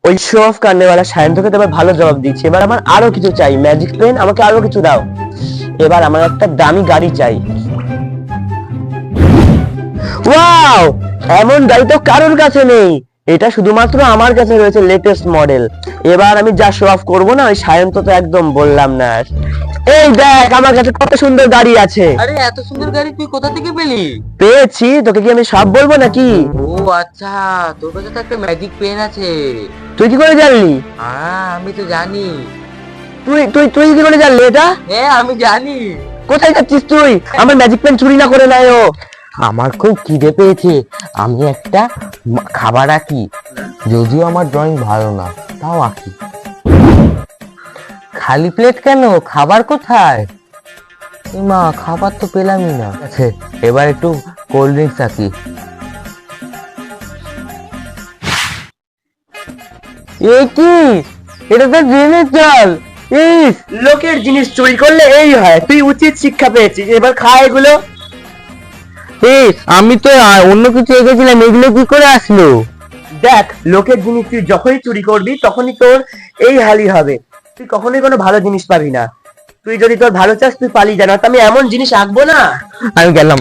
ওই show off কান্নেওয়ালা সায়ন্তকে তো এবার ভালো জবাব দিচ্ছি। এবার আমার আরো কিছু চাই, ম্যাজিক পেন, আমাকে আরো কিছু দাও। এবার আমার একটা দামি গাড়ি চাই। ওয়াও, এমন গাড়ি তো কারোর কাছে নেই, এটা শুধুমাত্র আমার কাছে রয়েছে, লেটেস্ট মডেল। এবার আমি যা শো অফ করবো না, ওই সায়ন্ত তো একদম বললাম না। এই দেখ আমার কাছে কত সুন্দর গাড়ি আছে। আরে এত সুন্দর গাড়ি তুই কোথা থেকে পেলি? পেয়েছি, তোকে কি আমি সব বলবো নাকি? ও আচ্ছা, তোর কাছে তো একটা ম্যাজিক পেন আছে। তুই কি করে জানলি? হ্যাঁ আমি তো জানি। তুই তুই তুই কি করে জানলি এটা? হ্যাঁ আমি জানি। কোথায় যাচ্ছিস তুই? আমার ম্যাজিক পেন চুরি না করে নেয় ও। আমার খুব খিদে পেয়েছে, আমি একটা খাবার আঁকি, যদিও আমার ড্রয়িং ভালো না, তাও আঁকি। খালি প্লেট কেন, খাবার কোথায়? মা খাবার তো পেলামই না। আছে, এবার একটু কোল্ড ড্রিঙ্কস আঁকি। এ কি, এটা তো ড্রেনের জল। ইস, লোকের জিনিস চুরি করলে এই হয়, তুই উচিত শিক্ষা পেয়েছিস, এবার খা এগুলো। আমি তো অন্য কিছু এঁকেছিলাম, এগুলো কি করে আসলো? দেখ, লোকের জিনিস তুই যখনই চুরি করবি তখনই তোর এই হালই হবে, তুই কখনোই কোনো ভালো জিনিস পাবি না। তুই যদি তোর ভালো চাস তুই পালিয়ে যা, না তো আমি এমন জিনিস আঁকবো না। আমি গেলাম।